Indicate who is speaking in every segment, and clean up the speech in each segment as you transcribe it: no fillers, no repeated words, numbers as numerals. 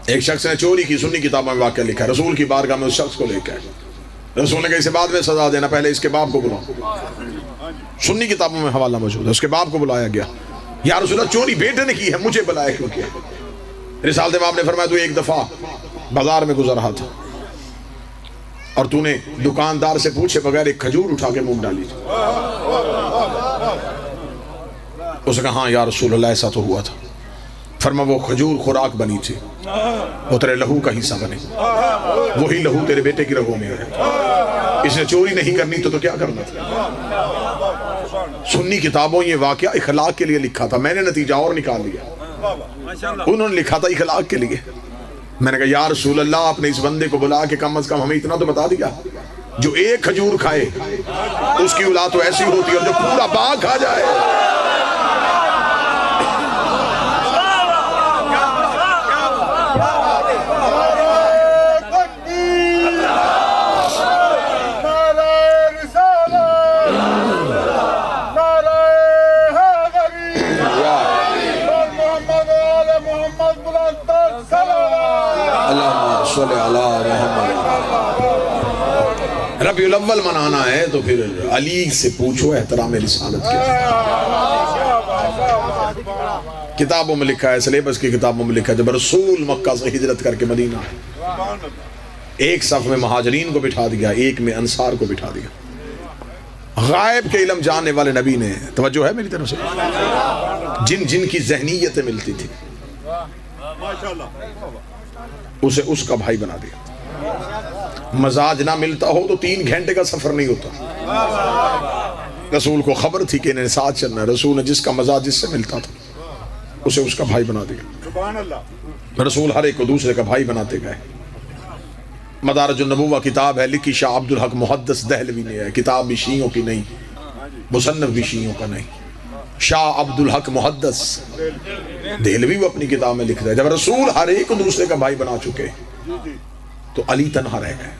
Speaker 1: ایک شخص نے چوری کی، سنی کتابوں میں واقعہ لکھا ہے، رسول کی بارگاہ میں اس شخص کو لے کے آئے، رسول نے کہا اسے بعد میں سزا دینا، پہلے اس کے باپ کو بلاؤ۔ سنی کتابوں میں حوالہ موجود ہے، اس کے باپ کو بلایا گیا، یا رسول اللہ چوری بیٹے نے کی ہے، مجھے بلایا کیوں کیا؟ رسالت امام نے فرمایا تو ایک دفعہ بازار میں گزر رہا تھا اور تو نے دکاندار سے پوچھے بغیر ایک کھجور اٹھا کے منہ ڈالی۔ اس نے کہا ہاں یا رسول اللہ ایسا تو ہوا تھا۔ فرمایا وہ کھجور خوراک بنی تھی، وہ تیرے لہو کا حصہ بنے، وہی لہو تیرے بیٹے کی رگوں میں ہے، اس نے چوری نہیں کرنی تو کیا کرنا تھا؟ سنی کتابوں یہ واقعہ اخلاق کے لیے لکھا تھا، میں نے نتیجہ اور نکال لیا، انہوں نے لکھا تھا اخلاق کے لیے۔ میں نے کہا یا رسول اللہ آپ نے اس بندے کو بلا کے کم از کم ہمیں اتنا تو بتا دیا، جو ایک کھجور کھائے اس کی اولاد تو ایسی ہوتی ہے اور جو پورا باغ کھا جائے۔ ربیع الاول منانا ہے تو پھر علی سے پوچھو احترام رسالت کیا ہے۔ کتابوں میں لکھا ہے، سلیبس کی کتابوں میں لکھا ہے، جب رسول مکہ سے ہجرت کر کے مدینہ ہے، ایک صف میں مہاجرین کو بٹھا دیا، ایک میں انصار کو بٹھا دیا۔ غائب کے علم جاننے والے نبی نے، توجہ ہے میری طرف سے، جن جن کی ذہنیتیں ملتی تھی اسے اس کا بھائی بنا دیا۔ مزاج نہ ملتا ہو تو 3 گھنٹے کا سفر نہیں ہوتا۔ رسول کو خبر تھی کہ انہیں ساتھ چلنا ہے، رسول نے جس کا مزاج جس سے ملتا تھا اسے اس کا بھائی بنا دیا۔ رسول ہر ایک کو دوسرے کا بھائی بناتے گئے۔ مدارج النبوہ کتاب ہے، لکھی شاہ عبدالحق محدث دہلوی نے ہے، کتاب بھی شیعوں کی نہیں، مصنف بھی شیعوں کا نہیں، شاہ عبدالحق محدث دہلوی وہ اپنی کتاب میں لکھ رہے ہیں جب رسول ہر ایک کو دوسرے کا بھائی بنا چکے تو علی تنہا رہ گئے۔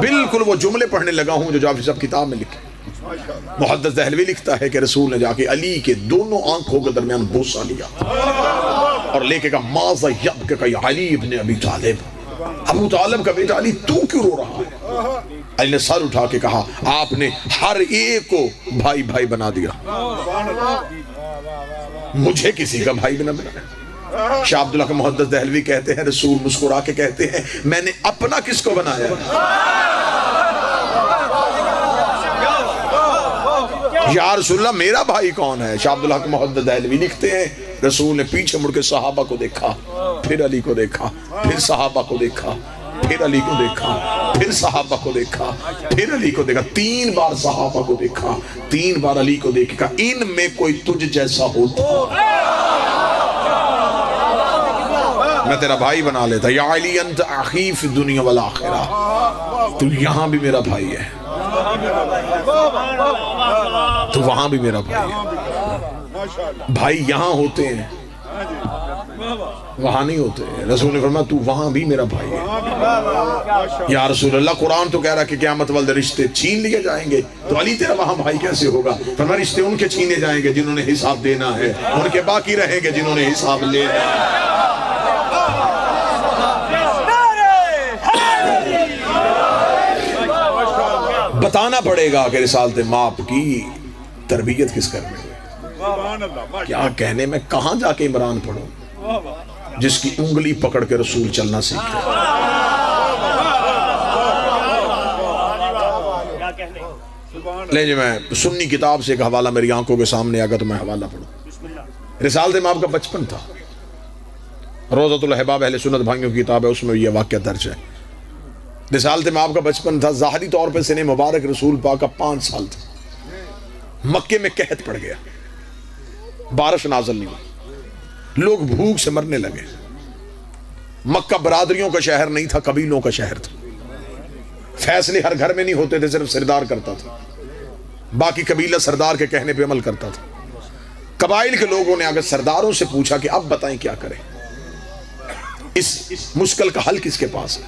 Speaker 1: بالکل وہ جملے پڑھنے لگا ہوں جو جعفری صاحب کتاب میں لکھے۔ محدث دہلوی لکھتا ہے کہ رسول نے جا کے علی کے دونوں آنکھوں کے درمیان بوسہ لیا اور لے کے کہا ماذا یبکیک یا علی ابن ابی طالب، ابو طالب کا بیٹا علی تو کیوں رو رہا ہے؟ علی نے سر اٹھا کے کہا آپ نے ہر ایک کو بھائی بھائی بنا دیا، مجھے کسی کا بھائی بنا بنا۔ شاہ عبداللہ محدث دہلوی کہتے ہیں رسول مسکرا کے کہتے ہیں میں نے اپنا کس کو بنایا؟ یا رسول اللہ میرا بھائی کون ہے؟ شاہ عبداللہ محدث دہلوی لکھتے ہیں رسول نے پیچھے مڑ کے صحابہ کو دیکھا، پھر علی کو دیکھا، پھر صحابہ کو دیکھا، پھر علی کو دیکھا، پھر صحابہ کو دیکھا، پھر علی کو دیکھا، 3 بار صحابہ کو دیکھا، 3 بار علی کو دیکھا، ان میں کوئی تجھ جیسا ہوتا میں تیرا بھائی بنا لیتا۔ یا علی انت اخی فی الدنیا والآخرہ، تو یہاں بھی میرا بھائی ہے، تو وہاں بھی میرا بھائی ہے۔ بھائی یہاں ہوتے ہیں وہاں نہیں ہوتے۔ رسول نے فرمایا تو وہاں بھی میرا بھائی ہے۔ یا رسول اللہ قرآن تو کہہ رہا کہ قیامت والے رشتے چھین لیے جائیں گے، تو علی تیرا وہاں بھائی کیسے ہوگا؟ فرمایا رشتے ان کے چھینے جائیں گے جنہوں نے حساب دینا ہے، ان کے باقی رہیں گے جنہوں نے حساب لینا ہے۔ بتانا پڑے گا کہ رسالت ماپ کی تربیت کس کرنے ہوئی، کیا کہنے میں کہاں جا کے عمران پڑھوں جس کی انگلی پکڑ کے رسول چلنا سیکھے۔ لے جی میں سنی کتاب سے ایک حوالہ میری آنکھوں کے سامنے آگا تو میں حوالہ پڑھوں۔ رسالت ماپ کا بچپن تھا، روضۃ الاحباب اہل سنت بھائیوں کی کتاب ہے، اس میں یہ واقعہ درج ہے۔ رسالت ماپ کا بچپن تھا، ظاہری طور پہ سن مبارک رسول پاک کا 5 سال تھا۔ مکے میں قحط پڑ گیا، بارش نازل نہیں ہوئی، لوگ بھوک سے مرنے لگے۔ مکہ برادریوں کا شہر نہیں تھا، قبیلوں کا شہر تھا۔ فیصلے ہر گھر میں نہیں ہوتے تھے، صرف سردار کرتا تھا، باقی قبیلہ سردار کے کہنے پہ عمل کرتا تھا۔ قبائل کے لوگوں نے آگے سرداروں سے پوچھا کہ اب بتائیں کیا کریں، اس مشکل کا حل کس کے پاس ہے؟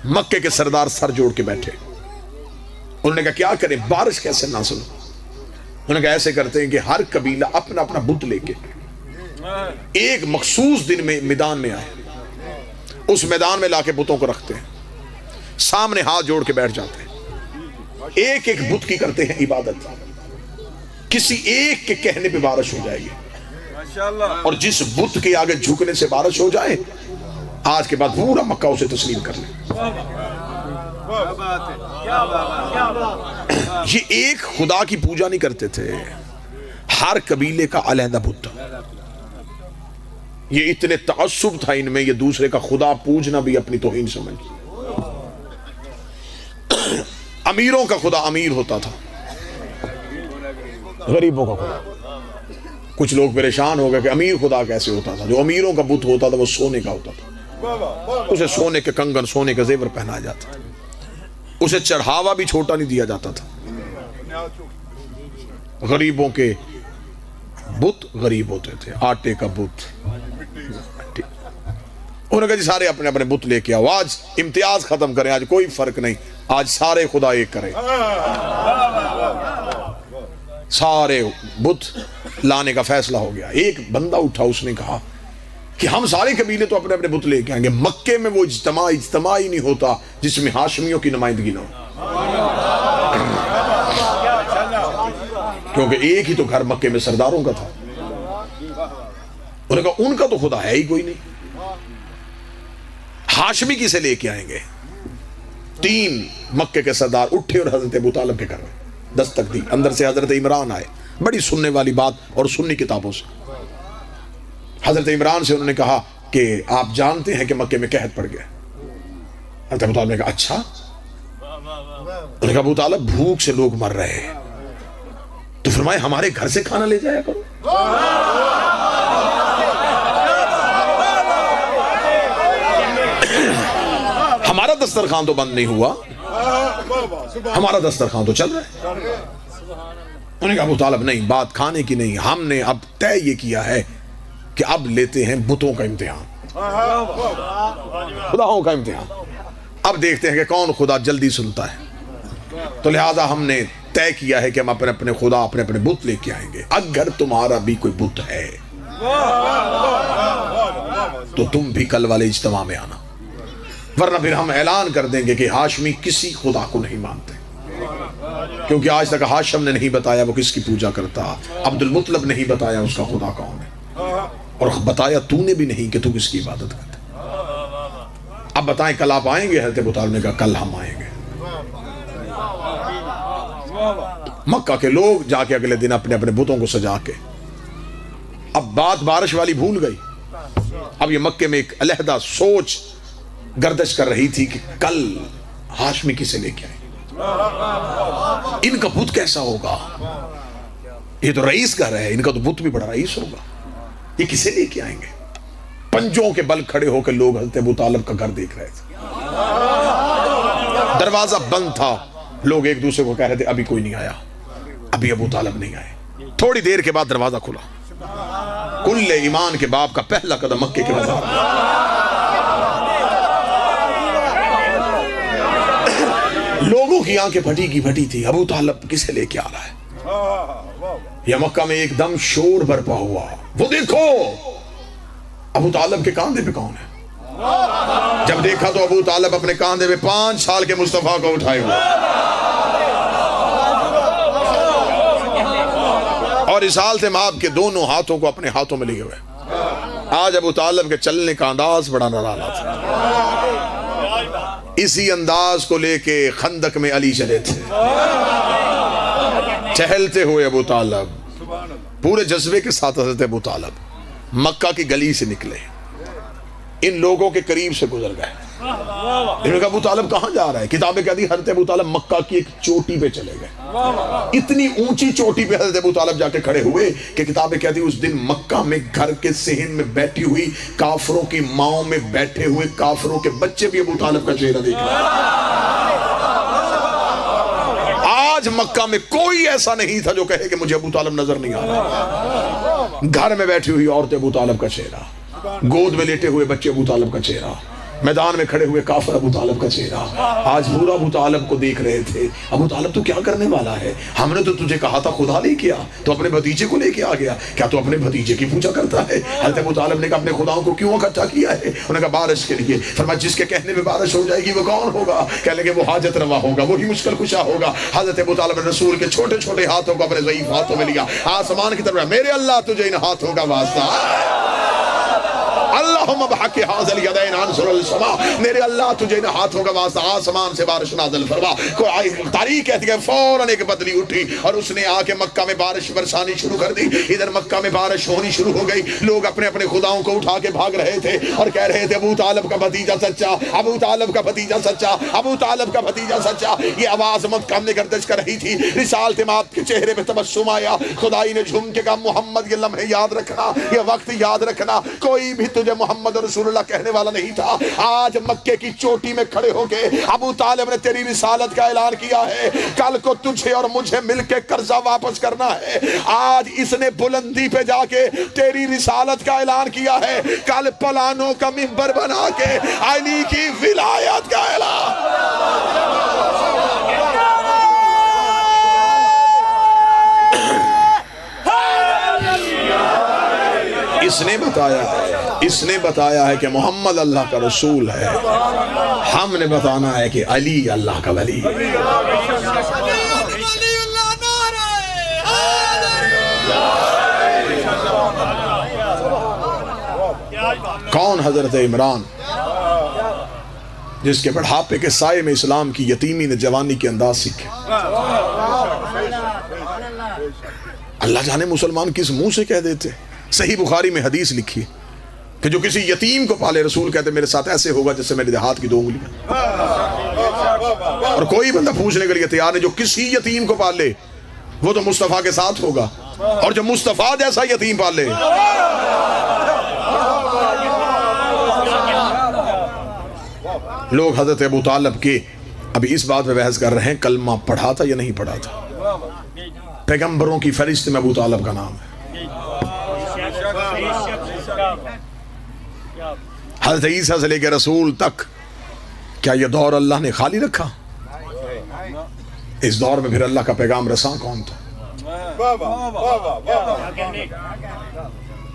Speaker 1: مکے کے سردار سر جوڑ کے بیٹھے، انہوں نے کہا کیا کریں، بارش کیسے نازل ہو؟ انہوں نے کہا ایسے کرتے ہیں کہ ہر قبیلہ اپنا اپنا بت لے کے ایک مخصوص دن میں میدان میں آئے، اس میدان میں لا کے بتوں کو رکھتے ہیں، سامنے ہاتھ جوڑ کے بیٹھ جاتے ہیں، ایک ایک بت کی کرتے ہیں عبادت، کسی ایک کے کہنے پہ بارش ہو جائے گی، اور جس بت کے آگے جھکنے سے بارش ہو جائے آج کے بعد پورا مکہ اسے تسلیم کر لے۔ یہ ایک خدا کی پوجا نہیں کرتے تھے، ہر قبیلے کا علیحدہ بت تھا، یہ اتنے تعصب تھا ان میں، یہ دوسرے کا خدا پوجنا بھی اپنی توہین سمجھ۔ امیروں کا خدا امیر ہوتا تھا، غریبوں کا خدا، کچھ لوگ پریشان ہو گئے کہ امیر خدا کیسے ہوتا تھا؟ جو امیروں کا بت ہوتا تھا وہ سونے کا ہوتا تھا، اسے سونے کے کنگن، سونے کا زیور پہنایا جاتا تھا، اسے چڑھاوا بھی چھوٹا نہیں دیا جاتا تھا۔ غریبوں کے بت غریب ہوتے تھے، آٹے کا بت، انہوں نے کہا جی سارے اپنے اپنے بت لے کے آؤ، آج امتیاز ختم کریں، آج کوئی فرق نہیں، آج سارے خدا ایک کریں۔ سارے بت لانے کا فیصلہ ہو گیا۔ ایک بندہ اٹھا، اس نے کہا کہ ہم سارے قبیلے تو اپنے اپنے بت لے کے آئیں گے، مکے میں وہ اجتماع ہی نہیں ہوتا جس میں ہاشمیوں کی نمائندگی نہ ہو، کیونکہ ایک ہی تو گھر مکے میں سرداروں کا تھا۔ انہوں نے کہا ان کا تو خدا ہے ہی کوئی نہیں، ہاشمی کسے لے کے آئیں گے؟ 3 مکے کے سردار اٹھے اور حضرت ابو طالب کے گھر میں دستک دی، اندر سے حضرت عمران آئے، بڑی سننے والی بات اور سنی کتابوں سے۔ حضرت عمران سے انہوں نے کہا کہ آپ جانتے ہیں کہ مکے میں قحط پڑ گیا؟ حضرت ابو طالب نے کہا اچھا؟ انہوں نے کہا ابو طالب بھوک سے لوگ مر رہے ہیں، تو فرمائے ہمارے گھر سے کھانا لے جایا کرو۔ ہمارا دسترخوان تو بند نہیں ہوا، ہمارا دسترخوان تو چل رہا ہے۔ انہوں نے کہا ابو طالب نہیں، بات کھانے کی نہیں، ہم نے اب طے یہ کیا ہے کہ اب لیتے ہیں بتوں کا امتحان، خداؤں کا امتحان، اب دیکھتے ہیں کہ کون خدا جلدی سنتا ہے۔ تو لہذا ہم نے طے کیا ہے کہ ہم اپنے اپنے خدا، اپنے اپنے بت لے کے آئیں گے، اگر تمہارا بھی کوئی بت ہے تو تم بھی کل والے اجتماع میں آنا، ورنہ پھر ہم اعلان کر دیں گے کہ ہاشمی کسی خدا کو نہیں مانتے، کیونکہ آج تک ہاشم نے نہیں بتایا وہ کس کی پوجا کرتا، عبد المطلب نہیں بتایا اس کا خدا کون ہے، اور بتایا تو نے بھی نہیں کہ تو کس کی عبادت کرتا۔ اب بتائیں کل آپ آئیں گے؟ حضرت ابو طالب نے کہا کل ہم آئیں گے۔ مکہ کے لوگ جا کے اگلے دن اپنے اپنے بتوں کو سجا کے، اب بات بارش والی بھول گئی، اب یہ مکے میں ایک علیحدہ سوچ گردش کر رہی تھی کہ کل ہاشمی کسے لے کے آئیں، ان کا بت کیسا ہوگا؟ یہ تو رئیس گھر ہے، ان کا تو بت بھی بڑا رئیس ہوگا، یہ کسے لے کے آئیں گے؟ پنجوں کے بل کھڑے ہو کے لوگ حضرت ابو طالب کا گھر دیکھ رہے تھے، دروازہ بند تھا، لوگ ایک دوسرے کو کہہ رہے تھے ابھی کوئی نہیں آیا، ابھی ابو طالب نہیں آئے۔ تھوڑی دیر کے بعد دروازہ کھلا، کل ایمان کے باپ کا پہلا قدم مکے کے بازار میں۔ لوگوں کی آنکھیں پھٹی کی پھٹی تھی، ابو طالب کسے لے کے آ رہا ہے؟ یا مکہ میں ایک دم شور برپا ہوا، وہ دیکھو ابو طالب کے کاندھے پہ کون ہے؟ جب دیکھا تو ابو طالب اپنے کاندھے پہ 5 سال کے مصطفیٰ کو اٹھائے ہوئے، اور اسحال سے ماب کے دونوں ہاتھوں کو اپنے ہاتھوں میں لیے ہوئے۔ آج ابو طالب کے چلنے کا انداز بڑا نرالا تھا، اسی انداز کو لے کے خندق میں علی چلے تھے، چہلتے ہوئے ابو طالب پورے جذبے کے ساتھ حضرت ابو طالب مکہ کی گلی سے نکلے، ان لوگوں کے قریب سے گزر گئے۔ انہوں نے کہا ابو طالب کہاں جا رہا ہے؟ کتابیں کہتی حضرت ابو طالب مکہ کی ایک چوٹی پہ چلے گئے، اتنی اونچی چوٹی پہ حضرت ابو طالب جا کے کھڑے ہوئے کہ کتابیں کہتی اس دن مکہ میں گھر کے صحن میں بیٹھی ہوئی کافروں کی ماؤں میں بیٹھے ہوئے کافروں کے بچے بھی ابو طالب کا چہرہ دیکھ رہے ہیں۔ آج مکہ میں کوئی ایسا نہیں تھا جو کہے کہ مجھے ابو طالب نظر نہیں آ رہا، گھر میں بیٹھی ہوئی عورت ابو طالب کا چہرہ، گود میں لیٹے ہوئے بچے ابو طالب کا چہرہ، میدان میں کھڑے ہوئے کافر ابو طالب کا چہرہ، آج پورا ابو طالب کو دیکھ رہے تھے. ابو طالب تو کیا کرنے والا ہے؟ ہم نے تو تجھے کہا تھا خدا لے کے آ، تو اپنے بھتیجے کو لے کے آ گیا. کیا تو اپنے بھتیجے کی پوجا کرتا ہے؟ حضرت ابو طالب نے کہا اپنے خداؤں کو کیوں اکٹھا کیا ہے؟ انہوں نے کہا بارش کے لیے. فرمایا جس کے کہنے میں بارش ہو جائے گی وہ کون ہوگا؟ کہنے لگے وہ حاجت روا ہوگا، وہی مشکل کشا ہوگا. حضرت ابو طالب نے رسول کے چھوٹے چھوٹے ہاتھوں کو اپنے ضعیف ہاتھوں میں لیا، آسمان کی طرف، میرے اللہ تجھے ان ہاتھوں کا واسطہ، اللہم بحق حاضر الیدین انصر السماء، میرے اللہ تجھے ان ہاتھوں کا واسطہ آسمان سے بارش نازل فرما. تاریخ کہتی ہے فوراً ایک بدلی اٹھی اور اس نے آ کے مکہ میں بارش برسانی شروع کر دی. ادھر مکہ میں بارش ہونی شروع ہو گئی. لوگ اپنے اپنے خداؤں کو اٹھا کے بھاگ رہے تھے اور کہہ رہے تھے ابو طالب کا بھتیجا سچا، ابو طالب کا بھتیجا سچا، ابو طالب کا بھتیجا سچا. یہ آواز مکہ میں گردش کر رہی تھی. رسالت مآب کے چہرے پہ تبسم آیا. خدائی نے جھوم کے کہا محمد یہ لمحے یاد رکھنا، یہ وقت یاد رکھنا، کوئی بھی تجھے محمد رسول اللہ کہنے والا نہیں تھا. آج مکے کی چوٹی میں کھڑے ہو کے ابو طالب نے تیری رسالت کا اعلان کیا ہے. کل کو تجھے اور مجھے مل کے قرضہ واپس کرنا ہے. آج اس نے بلندی پہ جا کے تیری رسالت کا اعلان کیا ہے. کل پلانوں کا منبر بنا کے علی کی ولایت کا اعلان. اس نے بتایا ہے کہ محمد اللہ کا رسول ہے. ہم نے بتانا ہے کہ علی اللہ کا ولی. کون حضرت عمران جس کے بڑھاپے کے سائے میں اسلام کی یتیمی نے جوانی کے انداز سیکھے. اللہ جانے مسلمان کس منہ سے کہہ دیتے. صحیح بخاری میں حدیث لکھی کہ جو کسی یتیم کو پالے، رسول کہتے میرے ساتھ ایسے ہوگا جس سے میرے ہاتھ کی 2 انگلیاں. اور کوئی بندہ پوچھنے کے لیے تیار نہیں، جو کسی یتیم کو پالے وہ تو مصطفیٰ کے ساتھ ہوگا، اور جو مصطفیٰ جیسا یتیم پالے. لوگ حضرت ابو طالب کے ابھی اس بات پہ بحث کر رہے ہیں کلمہ پڑھا تھا یا نہیں پڑھا تھا. پیغمبروں کی فہرست میں ابو طالب کا نام ہے. حضرت عیسیٰ سے لے کے رسول تک کیا یہ دور اللہ نے خالی رکھا؟ اس دور میں پھر اللہ کا پیغام رساں کون تھا؟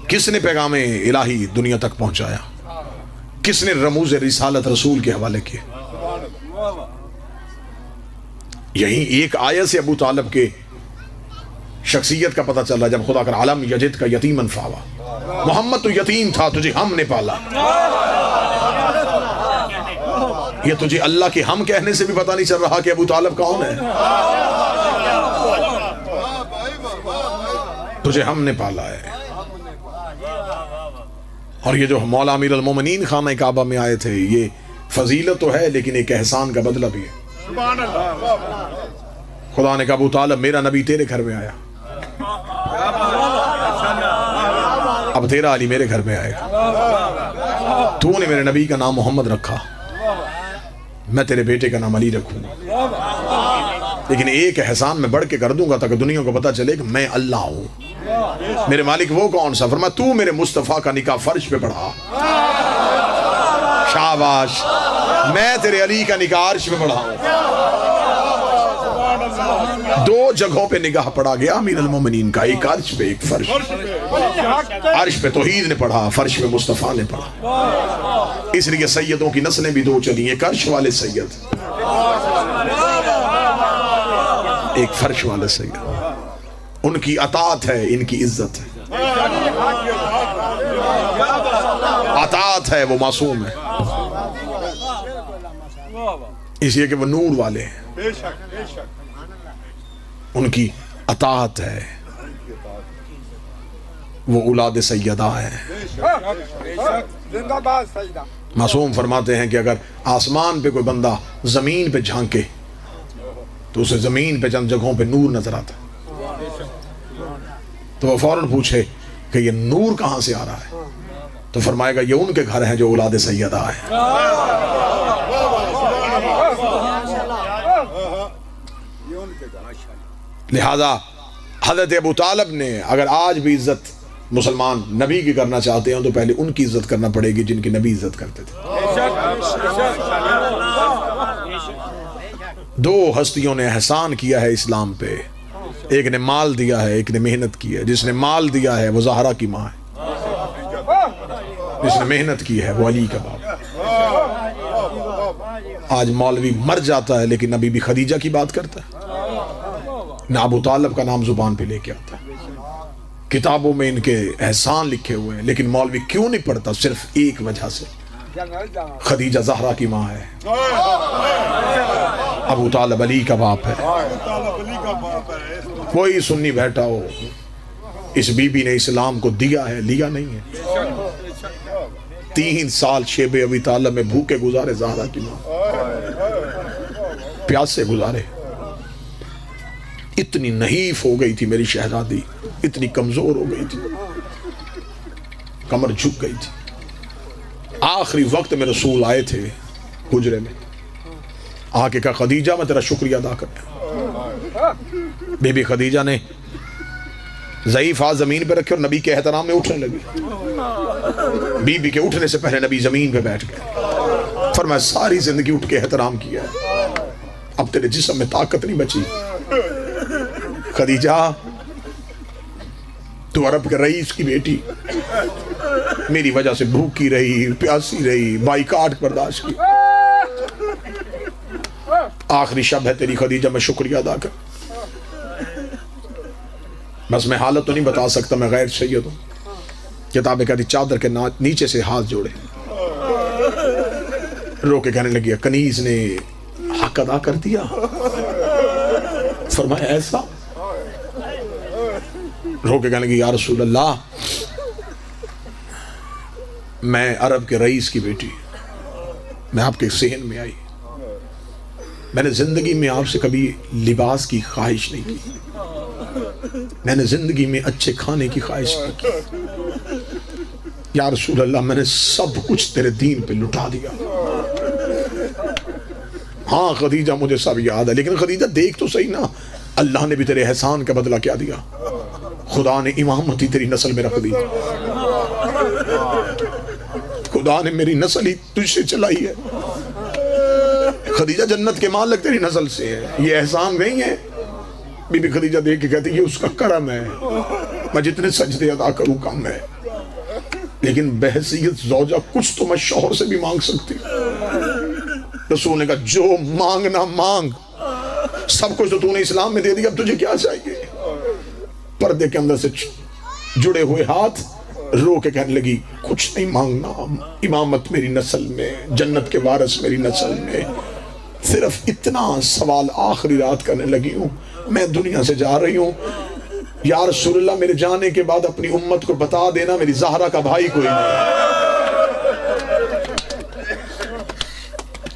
Speaker 1: کس نے پیغام الہی دنیا تک پہنچایا؟ کس نے رموز رسالت رسول کے حوالے کیے؟ یہی ایک آیت سے ابو طالب کے شخصیت کا پتہ چل رہا. جب خدا کر عالم یجد کا یتیمن فاوا، محمد تو یتیم تھا، تجھے ہم نے پالا. یہ تجھے اللہ کے ہم کہنے سے بھی پتہ نہیں چل رہا کہ ابو طالب کون ہے. تجھے ہم نے پالا ہے. اور یہ جو مولا امیر المومنین خانہ کعبہ میں آئے تھے، یہ فضیلت تو ہے لیکن ایک احسان کا بدلہ بھی ہے. خدا نے کہا ابو طالب میرا نبی تیرے گھر میں آیا، اب تیرا علی میرے گھر میں آئے گا. تو نے میرے نبی کا نام محمد رکھا، میں تیرے بیٹے کا نام علی رکھوں گا. لیکن ایک احسان میں بڑھ کے کر دوں گا تاکہ دنیا کو پتہ چلے کہ میں اللہ ہوں. میرے مالک وہ کون سا؟ فرمایا تو میرے مصطفیٰ کا نکاح فرش پہ پڑھا. شاباش. میں تیرے علی کا نکاح عرش پہ پڑھاؤں. 2 جگہوں پہ نگاہ پڑھا گیا امیر المومنین کا، ایک عرش پہ ایک فرش. عرش پہ توحید نے پڑھا، فرش پہ مصطفیٰ نے پڑھا. اس لیے سیدوں کی نسلیں بھی 2 چلی، ایک عرش والے سید، ایک فرش والے سید. ان کی اطاعت ہے، ان کی عزت ہے. اطاعت ہے، وہ معصوم ہے، اس لیے کہ وہ نور والے ہیں. ان کی اطاعت ہے، وہ اولاد سیدہ ہیں. معصوم فرماتے ہیں کہ اگر آسمان پہ کوئی بندہ زمین پہ جھانکے تو اسے زمین پہ چند جگہوں پہ نور نظر آتا، تو وہ فوراً پوچھے کہ یہ نور کہاں سے آ رہا ہے، تو فرمائے گا یہ ان کے گھر ہیں جو اولاد سیدہ ہیں. لہذا حضرت ابو طالب نے اگر آج بھی عزت مسلمان نبی کی کرنا چاہتے ہیں تو پہلے ان کی عزت کرنا پڑے گی جن کی نبی عزت کرتے تھے۔ دو ہستیوں نے احسان کیا ہے اسلام پہ، ایک نے مال دیا ہے، ایک نے محنت کی ہے۔ جس نے مال دیا ہے وہ زہرا کی ماں ہے، جس نے محنت کی ہے وہ علی کا باپ۔ آج مولوی مر جاتا ہے لیکن ابھی بھی خدیجہ کی بات کرتا ہے، نہ ابو طالب کا نام زبان پہ لے کے آتا ہے۔ کتابوں میں ان کے احسان لکھے ہوئے ہیں لیکن مولوی کیوں نہیں پڑھتا؟ صرف ایک وجہ سے، خدیجہ زہرا کی ماں ہے، ابو طالب علی کا باپ ہے۔ کوئی سنی بیٹھا ہو، اس بی بی نے اسلام کو دیا ہے، لیا نہیں ہے۔ 3 سال شیب ابی طالب میں بھوکے گزارے زہرا کی ماں، پیاس سے گزارے۔ اتنی نحیف ہو گئی تھی میری شہزادی، اتنی کمزور ہو گئی تھی، کمر جھک گئی تھی۔ آخری وقت میں رسول آئے تھے حجرے میں، آ کے کہا خدیجہ میں تیرا شکریہ ادا کرتا۔ بی بی خدیجہ نے ضعیف ہاتھ زمین پہ رکھے اور نبی کے احترام میں اٹھنے لگی۔ بی بی کے اٹھنے سے پہلے نبی زمین پہ بیٹھ گئے، فرمایا ساری زندگی اٹھ کے احترام کیا ہے، اب تیرے جسم میں طاقت نہیں بچی۔ خدیجہ تو عرب کے رئیس کی بیٹی، میری وجہ سے بھوکی رہی، پیاسی رہی، بائیکاٹ برداشت کی، آخری شب ہے تیری خدیجہ، میں شکریہ ادا کر۔ بس میں حالت تو نہیں بتا سکتا، میں غیر سید ہوں۔ کتاب کہتی چادر کے نیچے سے ہاتھ جوڑے، رو کے کہنے لگی کنیز نے حق ادا کر دیا۔ فرمایا ایسا؟ رو کے کہنے لگی یا رسول اللہ، میں عرب کے رئیس کی بیٹی، میں آپ کے صحن میں آئی، میں نے زندگی میں آپ سے کبھی لباس کی خواہش نہیں کی، میں نے زندگی میں اچھے کھانے کی خواہش نہیں کی، یا رسول اللہ میں نے سب کچھ تیرے دین پہ لٹا دیا۔ ہاں خدیجہ مجھے سب یاد ہے، لیکن خدیجہ دیکھ تو صحیح نا، اللہ نے بھی تیرے احسان کا بدلہ کیا دیا، خدا نے امامتی تیری نسل میں رکھ دی، خدا نے میری نسل ہی تجھ سے چلائی ہے۔ خدیجہ جنت کے مالک تیری نسل سے ہے، یہ احسان نہیں ہے۔ بی بی خدیجہ دیکھ کے کہتی یہ اس کا کرم ہے، میں جتنے سجدے ادا کروں کم ہے، لیکن بحیثیت زوجہ کچھ تو میں شوہر سے بھی مانگ سکتی۔ رسول نے کہا جو مانگنا مانگ، سب کچھ تو نے اسلام میں دے دیا، اب تجھے کیا چاہیے؟ پردے کے اندر سے جڑے ہوئے ہاتھ رو کے کہنے لگی کچھ نہیں مانگنا، امامت میری نسل میں، جنت کے وارث میری نسل میں، صرف اتنا سوال آخری رات کرنے لگی ہوں، میں دنیا سے جا رہی ہوں، یا رسول اللہ میرے جانے کے بعد اپنی امت کو بتا دینا میری زہرا کا بھائی کوئی نہیں،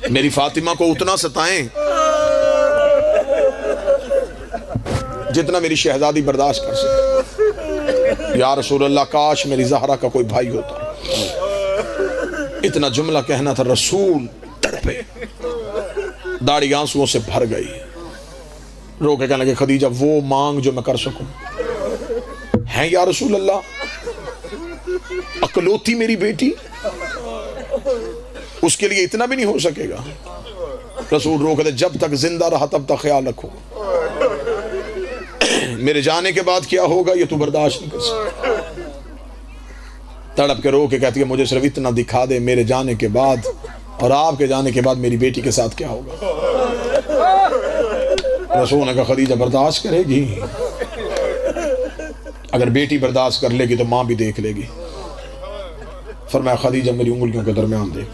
Speaker 1: میری فاطمہ کو اتنا ستائیں جتنا میری شہزادی برداشت کر سکے، یا رسول اللہ کاش میری زہرا کا کوئی بھائی ہوتا۔ اتنا جملہ کہنا تھا، رسول تڑپے، داڑھی آنسوؤں سے بھر گئی، رو کے کہنے لگے خدیجہ وہ مانگ جو میں کر سکوں۔ ہیں یا رسول اللہ، اکلوتی میری بیٹی، اس کے لیے اتنا بھی نہیں ہو سکے گا؟ رسول رو کہتے جب تک زندہ رہا تب تک خیال رکھو، میرے جانے کے بعد کیا ہوگا یہ تو برداشت نہیں کر سکتا۔ تڑپ کے رو کے کہتی ہے مجھے صرف اتنا دکھا دے میرے جانے کے بعد اور آپ کے جانے کے بعد میری بیٹی کے ساتھ کیا ہوگا۔ رسول نے کہا خدیجہ برداشت کرے گی؟ اگر بیٹی برداشت کر لے گی تو ماں بھی دیکھ لے گی۔ فرمایا خدیجہ میری انگلیوں کے درمیان دیکھ،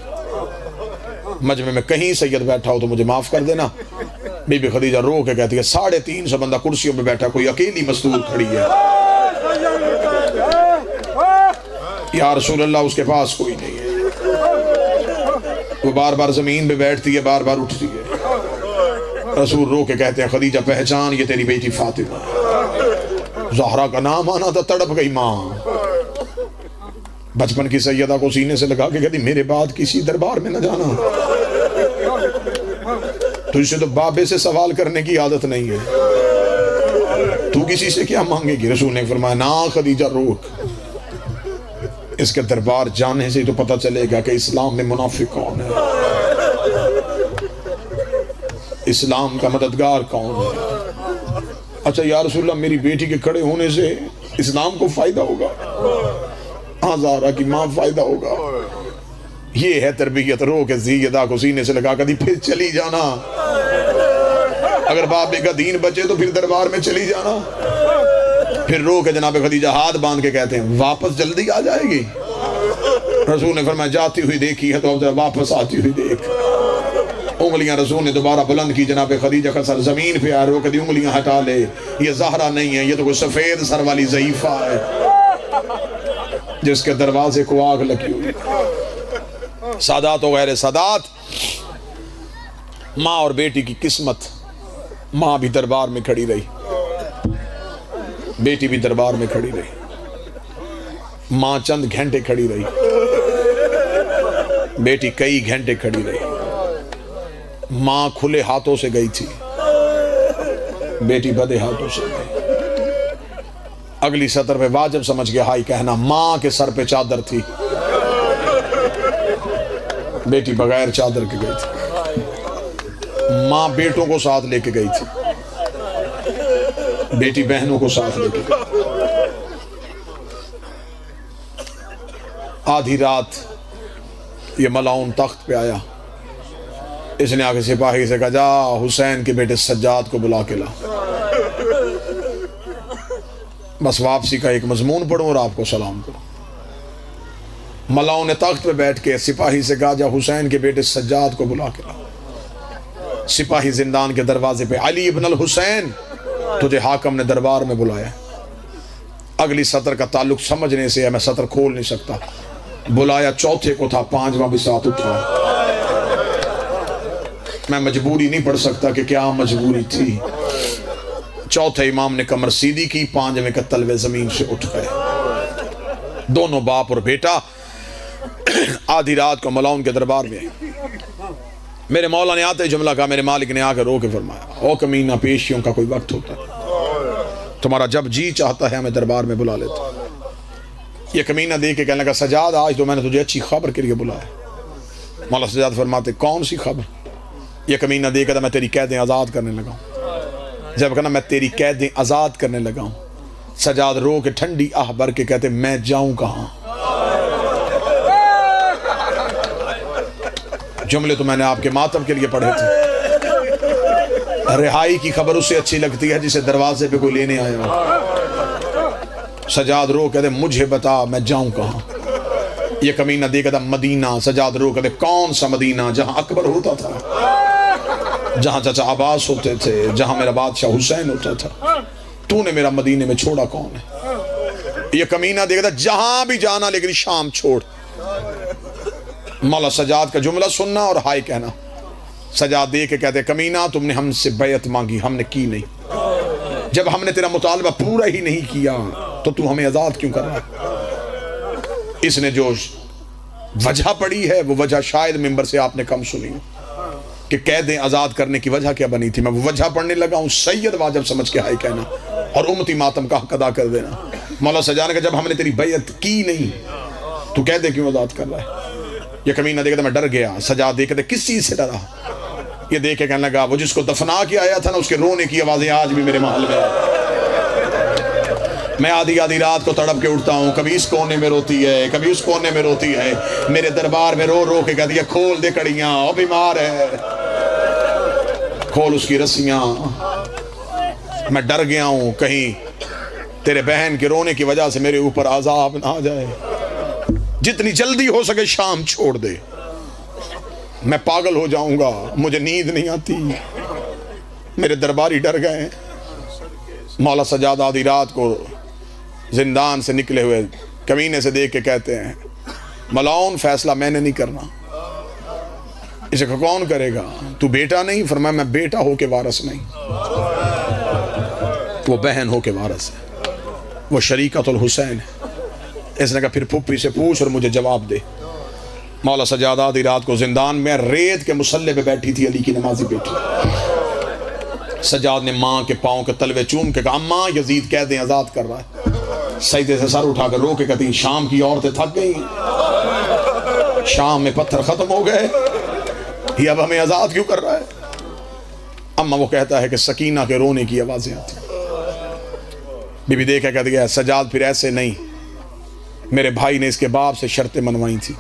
Speaker 1: مجمع میں کہیں سید بیٹھا ہو تو مجھے معاف کر دینا۔ بی بی خدیجہ رو کے کہتی ہے 350 بندہ کرسیوں پہ بیٹھا، کوئی اکیلی مستور کھڑی ہے، یا رسول اللہ اس کے پاس کوئی نہیں ہے، وہ بار بار زمین پہ بیٹھتی ہے، بار بار اٹھتی ہے۔ رسول رو کے کہتے ہیں خدیجہ پہچان یہ تیری بیٹی فاطمہ، زہرا کا نام آنا تھا، تڑپ گئی ماں۔ بچپن کی سیدہ کو سینے سے لگا کے کہتی میرے بعد کسی دربار میں نہ جانا، تجھ سے تو بابے سے سوال کرنے کی عادت نہیں ہے، تو کسی سے کیا مانگے گی؟ رسول نے فرمایا نا خدیجہ روک، اس کے دربار جانے سے تو پتہ چلے گا کہ اسلام میں منافق کون ہے، اسلام کا مددگار کون ہے۔ اچھا یا رسول اللہ میری بیٹی کے کھڑے ہونے سے اسلام کو فائدہ ہوگا؟ ہاں زہرا کی ماں فائدہ ہوگا۔ یہ ہے تربیت، رو کے زیدہ کو سینے سے لگا کر پھر چلی جانا۔ اگر بابے کا دین بچے تو پھر دربار میں چلی جانا۔ پھر رو کے جناب خدیجہ ہاتھ باندھ کے کہتے ہیں واپس جلدی آ جائے گی؟ رسول نے فرمایا جاتی ہوئی دیکھی ہے تو اب واپس آتی ہوئی دیکھ۔ انگلیاں رسول نے دوبارہ بلند کی، جناب خدیجہ کا سر زمین پہ آ رو کے دی انگلیاں ہٹا لے، یہ زہرا نہیں ہے، یہ تو کوئی سفید سر والی ضعیفہ ہے جس کے دروازے کو آگ لگی ہوئی۔ سادات و غیر سادات، ماں اور بیٹی کی قسمت، ماں بھی دربار میں کھڑی رہی، بیٹی بھی دربار میں کھڑی رہی۔ ماں چند گھنٹے کھڑی رہی، بیٹی کئی گھنٹے کھڑی رہی۔ ماں کھلے ہاتھوں سے گئی تھی، بیٹی بدے ہاتھوں سے گئی۔ اگلی سطر پہ واجب سمجھ گیا ہائی کہنا، ماں کے سر پہ چادر تھی، بیٹی بغیر چادر کے گئی تھی۔ ماں بیٹوں کو ساتھ لے کے گئی تھی، بیٹی بہنوں کو ساتھ لے کے گئی۔ آدھی رات یہ ملاؤن تخت پہ آیا، اس نے آگے سپاہی سے کہا جا حسین کے بیٹے سجاد کو بلا کے لا، بس واپسی کا ایک مضمون پڑھوں اور آپ کو سلام کروں۔ ملاؤن نے تخت پہ بیٹھ کے سپاہی سے کہا جا حسین کے بیٹے سجاد کو بلا کے لا۔ سپاہی زندان کے دروازے پہ، علی ابن الحسین تجھے حاکم نے دربار میں بلایا۔ اگلی سطر کا تعلق سمجھنے سے ہے، میں سطر کھول نہیں سکتا۔ بلایا چوتھے کو تھا، پانچواں بھی ساتھ اٹھا۔ میں مجبوری نہیں پڑھ سکتا کہ کیا مجبوری تھی۔ چوتھے امام نے کمر سیدھی کی، پانچویں کا تلوے زمین سے اٹھ گئے۔ دونوں باپ اور بیٹا آدھی رات کو ملاؤن کے دربار میں آئے۔ میرے مولا نے آتے جملہ کہا، میرے مالک نے آ کر رو کے فرمایا، او کمینہ پیشیوں کا کوئی وقت ہوتا ہے، تمہارا جب جی چاہتا ہے ہمیں دربار میں بلا لیتا۔ یہ کمینہ دے کے کہنے لگا، سجاد آج تو میں نے تجھے اچھی خبر کے لیے بلایا۔ مولا سجاد فرماتے کون سی خبر؟ یہ کمینہ دے کے میں تیری قیدیں آزاد کرنے لگا ہوں۔ جب کہنا میں تیری قیدیں آزاد کرنے لگا ہوں، سجاد رو کے ٹھنڈی آہ بھر کے کہتے میں جاؤں کہاں؟ جملے تو میں نے آپ کے ماتم کے لیے پڑھے تھے۔ رہائی کی خبر اسے اچھی لگتی ہے جسے دروازے پہ کوئی لینے آیا ہو۔ سجاد رو کہتے مجھے بتا میں جاؤں کہاں؟ یہ کمینہ دے کہتا مدینہ۔ سجاد رو کہتے کون سا مدینہ؟ جہاں اکبر ہوتا تھا، جہاں چچا عباس ہوتے تھے، جہاں میرا بادشاہ حسین ہوتا تھا۔ تو نے میرا مدینے میں چھوڑا کون ہے؟ یہ کمینہ دے کہتا جہاں بھی جانا لیکن شام چھوڑ۔ مولا سجاد کا جملہ سننا اور ہائے کہنا۔ سجاد دے کے کہتے کمینہ تم نے ہم سے بیعت مانگی، ہم نے کی نہیں۔ جب ہم نے تیرا مطالبہ پورا ہی نہیں کیا تو تو ہمیں آزاد کیوں کر رہا ہے؟ اس نے جو وجہ پڑی ہے وہ وجہ شاید ممبر سے آپ نے کم سنی کہ قیدیں آزاد کرنے کی وجہ کیا بنی تھی۔ میں وہ وجہ پڑھنے لگا ہوں، سید واجب سمجھ کے ہائے کہنا اور امتی ماتم کا حق ادا کر دینا۔ مولا سجاد نے کہا جب ہم نے تیری بیعت کی نہیں تو قیدیں کیوں آزاد کر رہا ہے؟ یہ کمینہ دیکھتے میں ڈر گیا۔ سجاد دیکھتے کس چیز سے ڈرا؟ یہ دیکھ کے کہنے لگا وہ جس کو دفنا کے آیا تھا نا اس کے رونے کی آوازیں آج بھی میرے محل میں۔ میں آدھی رات کو تڑپ کے اٹھتا ہوں، کبھی اس کونے میں روتی ہے، کبھی اس کونے میں روتی ہے، میرے دربار میں رو رو کے کہتی ہے کھول دے کڑیاں، وہ بیمار ہے، کھول اس کی رسیاں۔ میں ڈر گیا ہوں کہیں تیرے بہن کے رونے کی وجہ سے میرے اوپر عذاب نہ آ جائے، جتنی جلدی ہو سکے شام چھوڑ دے، میں پاگل ہو جاؤں گا، مجھے نیند نہیں آتی۔ میرے درباری ڈر گئے۔ مولا سجاد آدھی رات کو زندان سے نکلے ہوئے کمینے سے دیکھ کے کہتے ہیں ملاؤن فیصلہ میں نے نہیں کرنا، اسے کون کرے گا؟ تو بیٹا نہیں؟ فرمایا میں بیٹا ہو کے وارث نہیں، وہ بہن ہو کے وارث ہے، وہ شریکت الحسین ہے۔ اس نے کہا پھر پھپھی سے پوچھ اور مجھے جواب دے۔ مولا سجاد آدھی رات کو زندان میں ریت کے مصلے پہ بیٹھی تھی علی کی نمازی بیٹی۔ سجاد نے ماں کے پاؤں کے تلوے چوم کے کہا اماں یزید قیدیں آزاد کر رہا ہے۔ سجدے سے سر اٹھا کر رو کے کہتی شام کی عورتیں تھک گئی، شام میں پتھر ختم ہو گئے، یہ اب ہمیں آزاد کیوں کر رہا ہے؟ اما وہ کہتا ہے کہ سکینہ کے رونے کی آوازیں آتی، بی بی دیکھا کہتی ہے سجاد پھر ایسے نہیں، میرے بھائی نے اس کے باپ سے شرطیں منوائی تھی،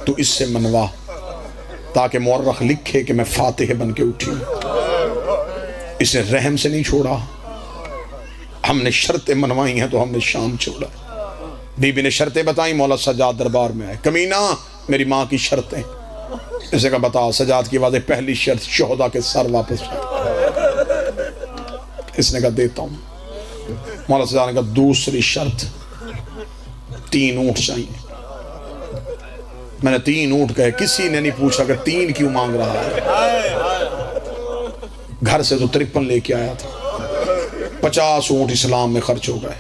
Speaker 1: تو اس سے منوا تاکہ مورخ لکھے کہ میں فاتح بن کے اٹھی ہوں۔ اسے رحم سے نہیں چھوڑا، ہم نے شرطیں منوائی ہیں تو ہم نے شام چھوڑا۔ بی بی نے شرطیں بتائیں، مولا سجاد دربار میں آئے، کمینہ میری ماں کی شرطیں۔ اسے کہا بتا، سجاد کی واضح پہلی شرط شہداء کے سر واپس جائے۔ اس نے کہا دیتا ہوں۔ مولا سجاد نے کہا دوسری شرط 3 اونٹ چاہیے۔ میں نے 3 اونٹ کہے، کسی نے نہیں پوچھا کہ 3 کیوں مانگ رہا ہے، گھر سے تو 53 لے کے آیا تھا، 50 اونٹ اسلام میں خرچ ہو گئے،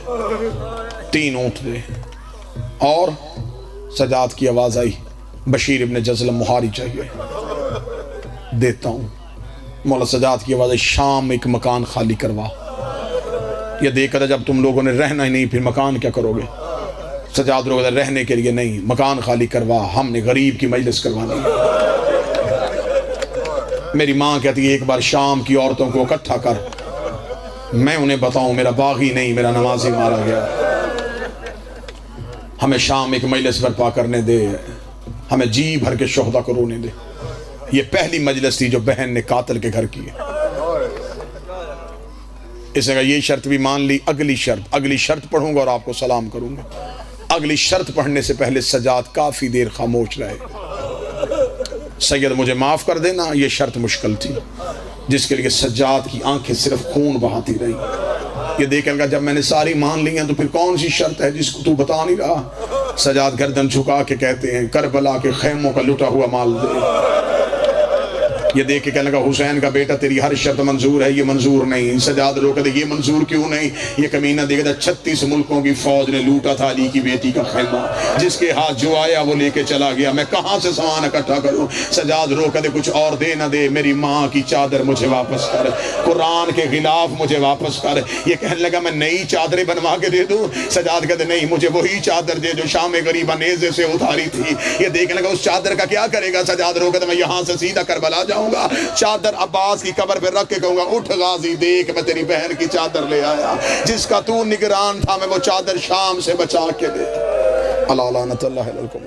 Speaker 1: 3 اونٹ دے۔ اور سجاد کی آواز آئی بشیر ابن جزلم مہاری چاہیے، دیتا ہوں۔ مولا سجاد کی آواز آئی شام ایک مکان خالی کروا، یہ دیکھا تھا جب تم لوگوں نے رہنا ہی نہیں پھر مکان کیا کرو گے؟ سجاد لوگ رہنے کے لیے نہیں، مکان خالی کروا، ہم نے غریب کی مجلس کروانی ہے۔ میری ماں کہتی ہے ایک بار شام کی عورتوں کو اکٹھا کر، میں انہیں بتاؤں میرا باغی نہیں میرا نمازی مارا گیا، ہمیں شام ایک مجلس برپا کرنے دے، ہمیں جی بھر کے شہداء کو رونے دے۔ یہ پہلی مجلس تھی جو بہن نے قاتل کے گھر کی ہے۔ اس نے کہا یہ شرط بھی مان لی، اگلی شرط پڑھوں گا اور آپ کو سلام کروں گا۔ اگلی شرط پڑھنے سے پہلے سجاد کافی دیر خاموش رہے۔ سید مجھے معاف کر دینا، یہ شرط مشکل تھی، جس کے لیے سجاد کی آنکھیں صرف خون بہاتی رہی۔ یہ دیکھیں گا جب میں نے ساری مان لی ہیں تو پھر کون سی شرط ہے جس کو تو بتا نہیں رہا؟ سجاد گردن جھکا کے کہتے ہیں کربلا کے خیموں کا لٹا ہوا مال دے۔ یہ دیکھ کے کہنے لگا حسین کا بیٹا تیری ہر شرط منظور ہے، یہ منظور نہیں۔ سجاد لوگ کہتے یہ منظور کیوں نہیں؟ یہ کمینہ دیکھا تھا 36 ملکوں کی فوج نے لوٹا تھا علی کی بیٹی کا خیمہ، جس کے ہاتھ جو آیا وہ لے کے چلا گیا، میں کہاں سے سامان اکٹھا کروں؟ سجاد رو کہتے کچھ اور دے نہ دے، میری ماں کی چادر مجھے واپس کر، قرآن کے خلاف مجھے واپس کر۔ یہ کہنے لگا میں نئی چادریں بنوا کے دے دوں؟ سجاد کہتے نہیں، مجھے وہی چادر دے جو شام غریبہ نیزے سے اتاری تھی۔ یہ دیکھنے لگا اس چادر کا کیا کرے گا؟ سجاد رو کہتے میں یہاں سے سیدھا کربلا جاؤں گا، چادر عباس کی قبر پہ رکھ کے کہوں گا اٹھ غازی دیکھ میں تیری بہن کی چادر لے آیا، جس کا تو نگران تھا میں وہ چادر شام سے بچا کے دے۔ اللہ لعنت اللہ علیکم۔